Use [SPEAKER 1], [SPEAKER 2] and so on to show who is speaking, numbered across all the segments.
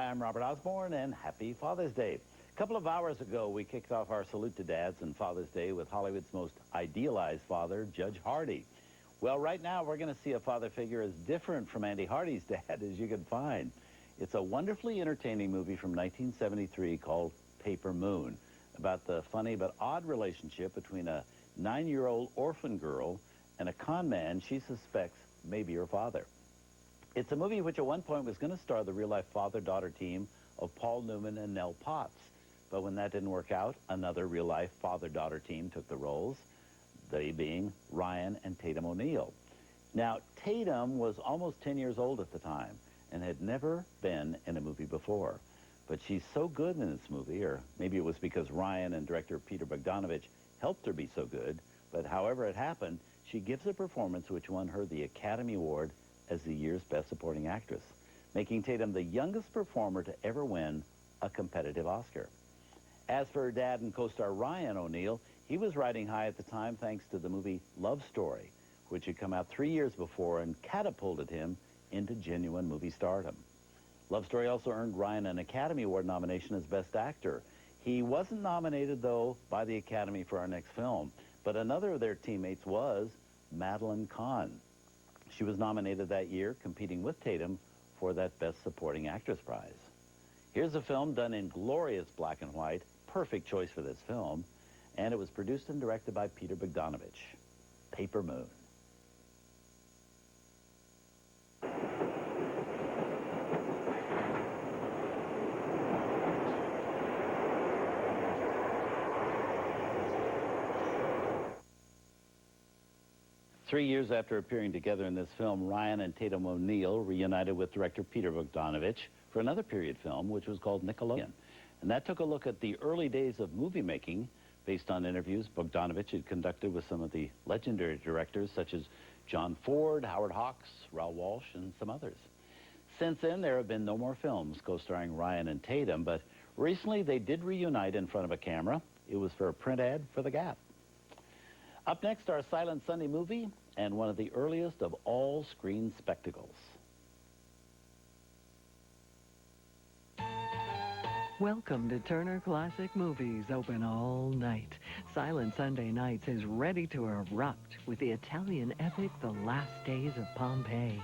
[SPEAKER 1] Hi, I'm Robert Osborne, and happy Father's Day. A couple of hours ago, we kicked off our Salute to Dads and Father's Day with Hollywood's most idealized father, Judge Hardy. Well, right now, we're going to see a father figure as different from Andy Hardy's dad as you can find. It's a wonderfully entertaining movie from 1973 called Paper Moon, about the funny but odd relationship between a 9-year-old orphan girl and a con man she suspects may be her father. It's a movie which at one point was going to star the real-life father-daughter team of Paul Newman and Nell Potts. But when that didn't work out, another real-life father-daughter team took the roles, they being Ryan and Tatum O'Neal. Now, Tatum was almost 10 years old at the time and had never been in a movie before. But she's so good in this movie, or maybe it was because Ryan and director Peter Bogdanovich helped her be so good, but however it happened, she gives a performance which won her the Academy Award as the year's Best Supporting Actress, making Tatum the youngest performer to ever win a competitive Oscar. As for her dad and co-star Ryan O'Neal, he was riding high at the time thanks to the movie Love Story, which had come out 3 years before and catapulted him into genuine movie stardom. Love Story also earned Ryan an Academy Award nomination as Best Actor. He wasn't nominated, though, by the Academy for our next film, but another of their teammates was Madeline Kahn. She was nominated that year, competing with Tatum for that Best Supporting Actress prize. Here's a film done in glorious black and white, perfect choice for this film, and it was produced and directed by Peter Bogdanovich, Paper Moon. Three years after appearing together in this film, Ryan and Tatum O'Neal reunited with director Peter Bogdanovich for another period film, which was called Nickelodeon. And that took a look at the early days of movie making based on interviews Bogdanovich had conducted with some of the legendary directors such as John Ford, Howard Hawks, Raoul Walsh, and some others. Since then, there have been no more films co-starring Ryan and Tatum, but recently they did reunite in front of a camera. It was for a print ad for The Gap. Up next, our Silent Sunday movie and one of the earliest of all screen spectacles.
[SPEAKER 2] Welcome to Turner Classic Movies, open all night. Silent Sunday Nights is ready to erupt with the Italian epic The Last Days of Pompeii.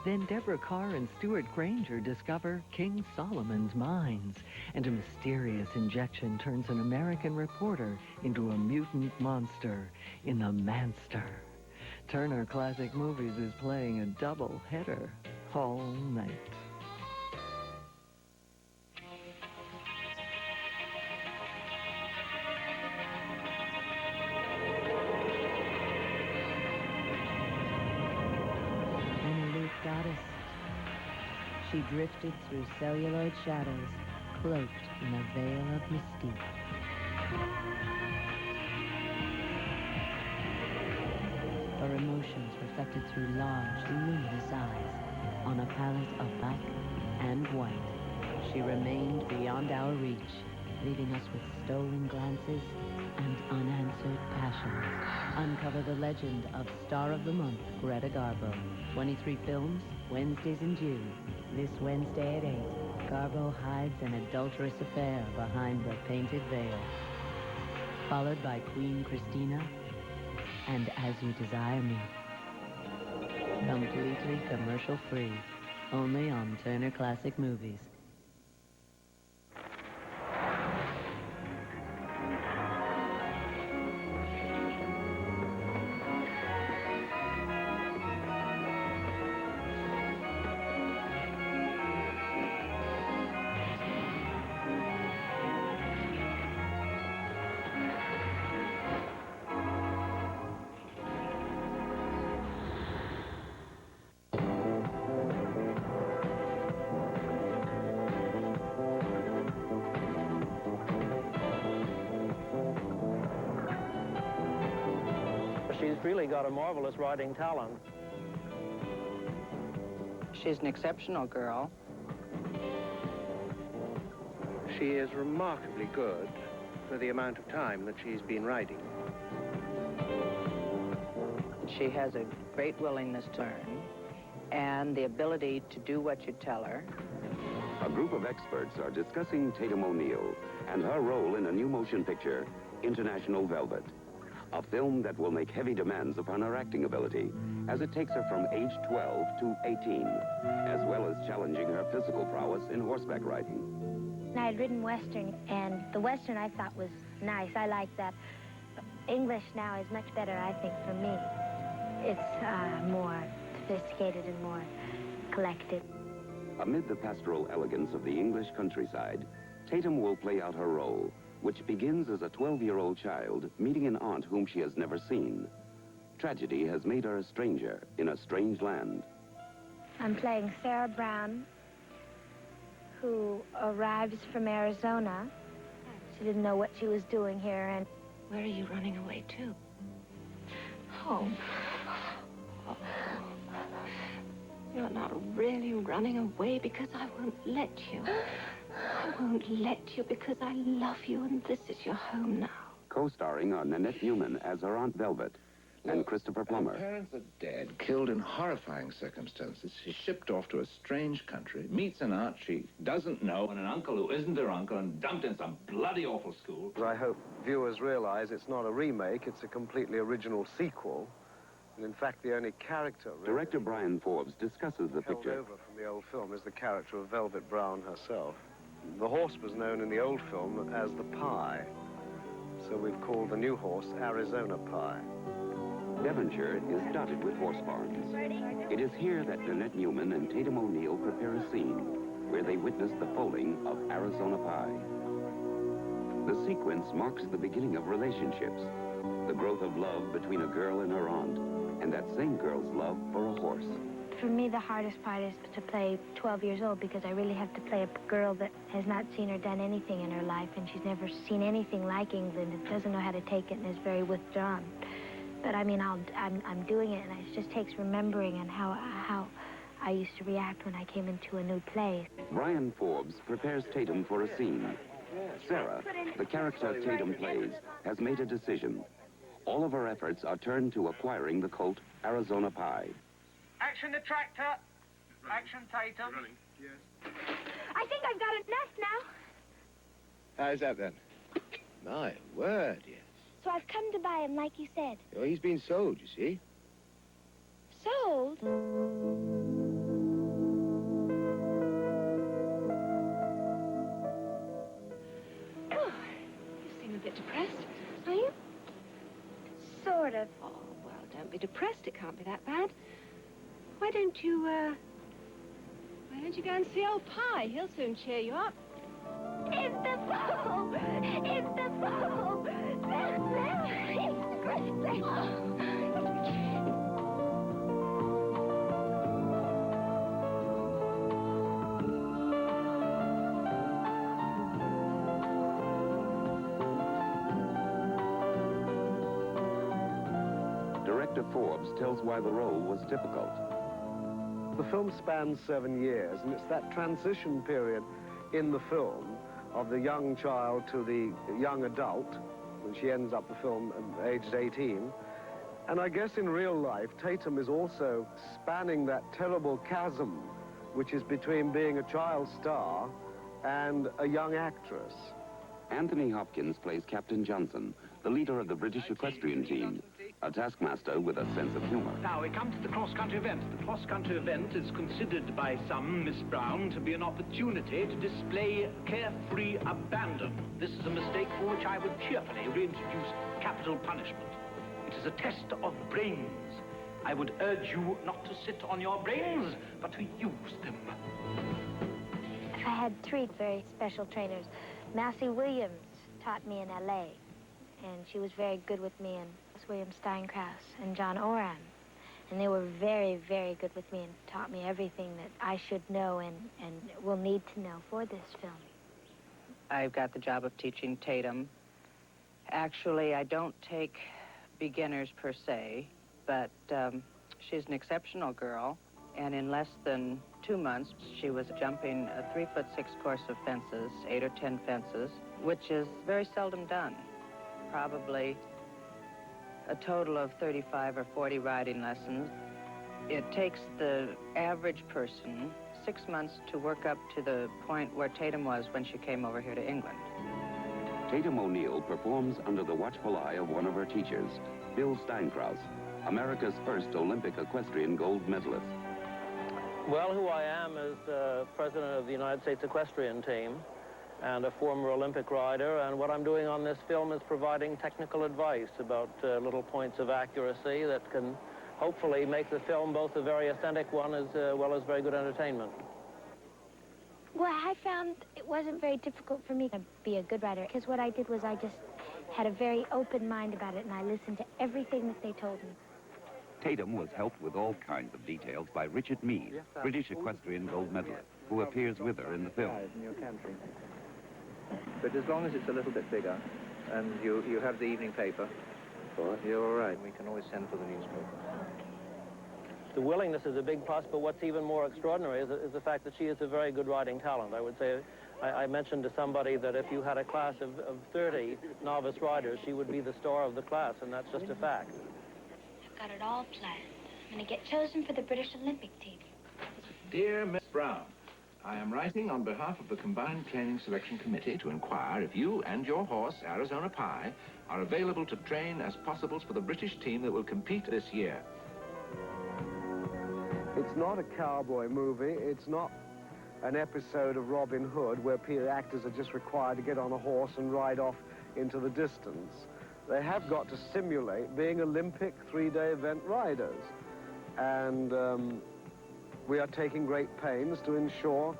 [SPEAKER 2] Then Deborah Carr and Stuart Granger discover King Solomon's mines, and a mysterious injection turns an American reporter into a mutant monster in The Manster. Turner Classic Movies is playing a double header all night.
[SPEAKER 3] Goddess. She drifted through celluloid shadows, cloaked in a veil of mystique. Her emotions reflected through large, luminous eyes on a palette of black and white. She remained beyond our reach, leaving us with stolen glances and unanswered passions. Uncover the legend of Star of the Month, Greta Garbo. 23 films, Wednesdays in June. This Wednesday at 8, Garbo hides an adulterous affair behind the painted veil. Followed by Queen Christina and As You Desire Me. Completely commercial-free, only on Turner Classic Movies.
[SPEAKER 4] She's really got a marvelous writing talent.
[SPEAKER 5] She's an exceptional girl.
[SPEAKER 4] She is remarkably good for the amount of time that she's been writing.
[SPEAKER 5] She has a great willingness to learn and the ability to do what you tell her.
[SPEAKER 6] group of experts are discussing Tatum O'Neal and her role in a new motion picture, International Velvet. A film that will make heavy demands upon her acting ability, as it takes her from age 12 to 18, as well as challenging her physical prowess in horseback riding.
[SPEAKER 7] I had ridden Western, and the Western I thought was nice. I like that. English now is much better, I think, for me. It's more sophisticated and more collected.
[SPEAKER 6] Amid the pastoral elegance of the English countryside, Tatum will play out her role, which begins as a 12-year-old child meeting an aunt whom she has never seen. Tragedy has made her a stranger in a strange land.
[SPEAKER 7] I'm playing Sarah Brown, who arrives from Arizona. She didn't know what she was doing here, and...
[SPEAKER 3] Where are you running away to? Home. Oh. You're not really running away because I won't let you. I won't let you because I love you, and this is your home now.
[SPEAKER 6] Co-starring are Nanette Newman as her Aunt Velvet and Christopher Plummer.
[SPEAKER 8] Her parents are dead, killed in horrifying circumstances. She's shipped off to a strange country, meets an aunt she doesn't know, and an uncle who isn't her uncle, and dumped in some bloody awful school.
[SPEAKER 4] I hope viewers realize it's not a remake, it's a completely original sequel. And in fact, the only character...
[SPEAKER 6] Director Brian Forbes discusses the
[SPEAKER 4] held
[SPEAKER 6] picture.
[SPEAKER 4] over from the old film is the character of Velvet Brown herself. The horse was known in the old film as the Pie, so we've called the new horse Arizona Pie.
[SPEAKER 6] Devonshire is dotted with horse barns. It is here that Nanette Newman and Tatum O'Neal prepare a scene where they witness the foaling of Arizona Pie. The sequence marks the beginning of relationships, the growth of love between a girl and her aunt, and that same girl's love for a horse.
[SPEAKER 7] For me, the hardest part is to play 12 years old, because I really have to play a girl that has not seen or done anything in her life, and she's never seen anything like England, and doesn't know how to take it, and is very withdrawn. But I mean, I'm doing it, and it just takes remembering and how I used to react when I came into a new place.
[SPEAKER 6] Brian Forbes prepares Tatum for a scene. Sarah, the character Tatum plays, has made a decision. All of her efforts are turned to acquiring the colt Arizona Pie.
[SPEAKER 9] Action the tractor. Action Tatum.
[SPEAKER 10] Running. Yes.
[SPEAKER 7] I think I've got enough now.
[SPEAKER 8] How's that, then? My word, yes.
[SPEAKER 7] So I've come to buy him, like you said.
[SPEAKER 8] Oh, he's been sold, you see.
[SPEAKER 7] Sold?
[SPEAKER 3] Oh, you seem a bit depressed, are you?
[SPEAKER 7] Sort of.
[SPEAKER 3] Oh, well, don't be depressed. It can't be that bad. Why don't you go and see old Pie? He'll soon cheer you up.
[SPEAKER 7] It's the fall! It's the fall!
[SPEAKER 6] Director Forbes tells why the role was difficult.
[SPEAKER 4] The film spans 7 years, and it's that transition period in the film of the young child to the young adult, when she ends up the film aged 18. And I guess in real life, Tatum is also spanning that terrible chasm, which is between being a child star and a young actress.
[SPEAKER 6] Anthony Hopkins plays Captain Johnson, the leader of the British equestrian team, a taskmaster with a sense of humor.
[SPEAKER 9] Now we come to the cross-country event. The cross-country event is considered by some, Miss Brown, to be an opportunity to display carefree abandon. This is a mistake for which I would cheerfully reintroduce capital punishment. It is a test of brains. I would urge you not to sit on your brains, but to use them.
[SPEAKER 7] I had 3 very special trainers. Massey Williams taught me in L.A., and she was very good with me, and William Steinkraus and John Oram. And they were very, very good with me and taught me everything that I should know and will need to know for this film.
[SPEAKER 5] I've got the job of teaching Tatum. Actually, I don't take beginners per se, but she's an exceptional girl. And in less than 2 months, she was jumping a 3'6" course of fences, 8 or 10 fences, which is very seldom done. Probably a total of 35 or 40 riding lessons. It takes the average person 6 months to work up to the point where Tatum was when she came over here to England.
[SPEAKER 6] Tatum O'Neal performs under the watchful eye of one of her teachers, Bill Steinkraus, America's first Olympic equestrian gold medalist.
[SPEAKER 10] Well, who I am is president of the United States Equestrian Team and a former Olympic rider, and what I'm doing on this film is providing technical advice about little points of accuracy that can hopefully make the film both a very authentic one as well as very good entertainment.
[SPEAKER 7] Well, I found it wasn't very difficult for me to be a good writer, because what I did was I just had a very open mind about it, and I listened to everything that they told me.
[SPEAKER 6] Tatum was helped with all kinds of details by Richard Meade, British equestrian gold medalist, who appears with her in the film.
[SPEAKER 11] But as long as it's a little bit bigger, and you have the evening paper, you're all right. We can always send for the newspaper.
[SPEAKER 10] The willingness is a big plus, but what's even more extraordinary is the fact that she is a very good riding talent. I would say, I mentioned to somebody that if you had a class of 30 novice riders, she would be the star of the class, and that's just a fact.
[SPEAKER 7] I've got it all planned. I'm going to get chosen for the British Olympic team.
[SPEAKER 8] Dear Miss Brown, I am writing on behalf of the Combined Training Selection Committee to inquire if you and your horse, Arizona Pie, are available to train as possibles for the British team that will compete this year.
[SPEAKER 4] It's not a cowboy movie. It's not an episode of Robin Hood where actors are just required to get on a horse and ride off into the distance. They have got to simulate being Olympic three-day event riders. And we are taking great pains to ensure,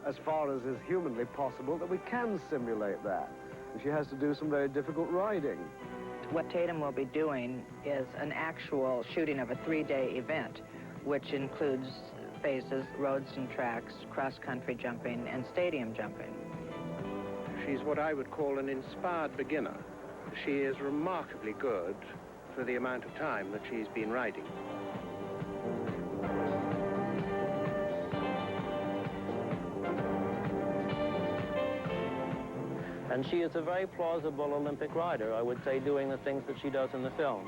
[SPEAKER 4] as far as is humanly possible, that we can simulate that. And she has to do some very difficult riding.
[SPEAKER 5] What Tatum will be doing is an actual shooting of a 3-day event, which includes phases, roads and tracks, cross-country jumping, and stadium jumping.
[SPEAKER 11] She's what I would call an inspired beginner. She is remarkably good for the amount of time that she's been riding.
[SPEAKER 10] And she is a very plausible Olympic rider, I would say, doing the things that she does in the film.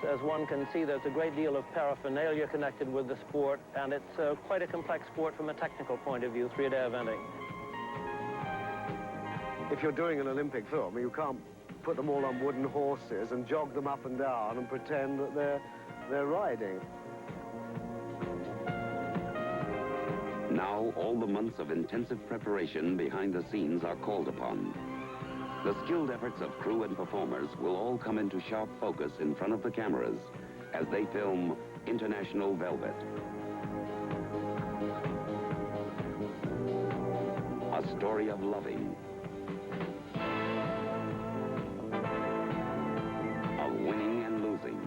[SPEAKER 10] As one can see, there's a great deal of paraphernalia connected with the sport, and it's quite a complex sport from a technical point of view, 3-day eventing.
[SPEAKER 4] If you're doing an Olympic film, you can't put them all on wooden horses and jog them up and down and pretend that they're riding.
[SPEAKER 6] Now, all the months of intensive preparation behind the scenes are called upon. The skilled efforts of crew and performers will all come into sharp focus in front of the cameras as they film International Velvet. A story of loving, of winning and losing,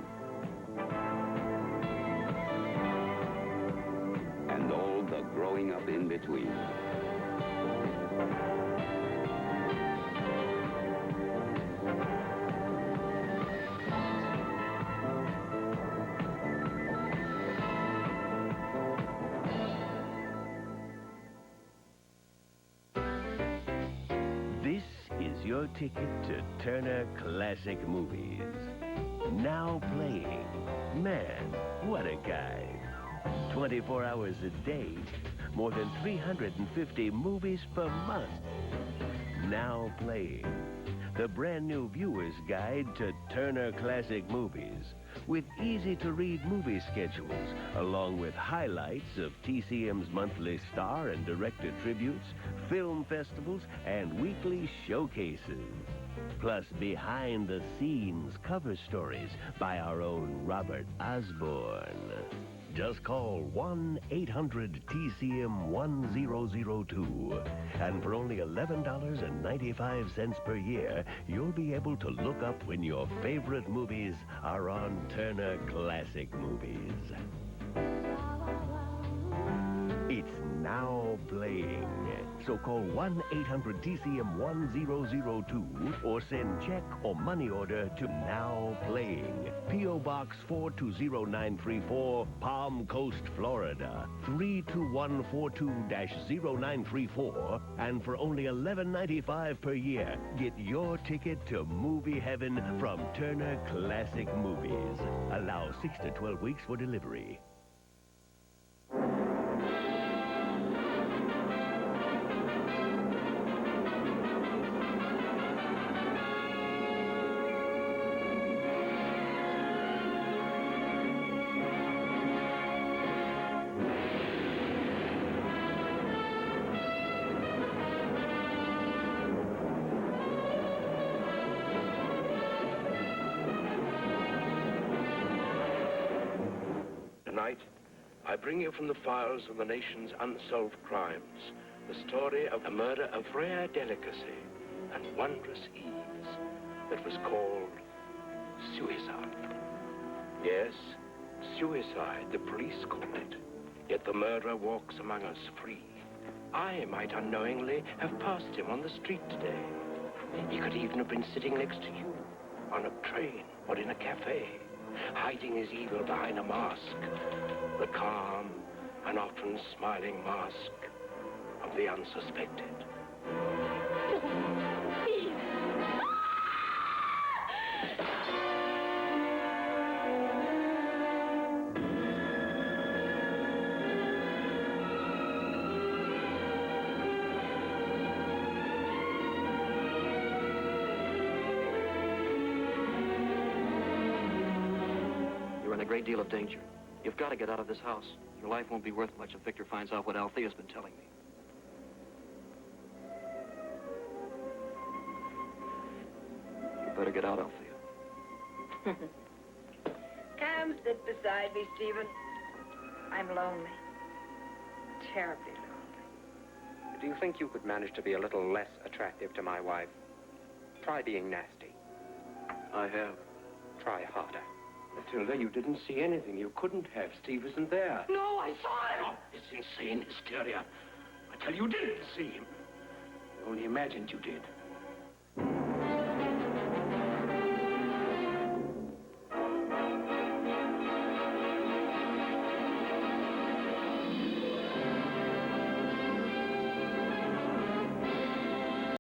[SPEAKER 6] and all the growing up in between.
[SPEAKER 12] This is your ticket to Turner Classic Movies. Now playing. Man, what a guy. 24 hours a day, more than 350 movies per month. Now playing. The brand new viewer's guide to Turner Classic Movies, with easy-to-read movie schedules, along with highlights of TCM's monthly star and director tributes, film festivals, and weekly showcases. Plus behind-the-scenes cover stories by our own Robert Osborne. Just call 1-800-TCM-1002. And for only $11.95 per year, you'll be able to look up when your favorite movies are on Turner Classic Movies. It's now playing. So call 1-800-TCM-1002 or send check or money order to Now Playing. P.O. Box 420934, Palm Coast, Florida. 32142-0934. And for only $11.95 per year, get your ticket to movie heaven from Turner Classic Movies. Allow 6 to 12 weeks for delivery.
[SPEAKER 13] I bring you from the files of the nation's unsolved crimes the story of a murder of rare delicacy and wondrous ease that was called suicide. Yes, suicide, the police call it. Yet the murderer walks among us free. I might unknowingly have passed him on the street today. He could even have been sitting next to you, on a train or in a cafe, hiding his evil behind a mask, the calm and often smiling mask of the unsuspected.
[SPEAKER 14] You're in a great deal of danger. You've got to get out of this house. Your life won't be worth much if Victor finds out what Althea's been telling me. You better get out, Althea.
[SPEAKER 15] Come sit beside me, Stephen. I'm lonely. Terribly lonely.
[SPEAKER 16] Do you think you could manage to be a little less attractive to my wife? Try being nasty.
[SPEAKER 14] I have.
[SPEAKER 16] Try harder.
[SPEAKER 13] Matilda, you didn't see anything. You couldn't have. Steve isn't there.
[SPEAKER 15] No, I saw him.
[SPEAKER 13] Oh, it's insane hysteria. I tell you, you didn't see him. You only imagined you did.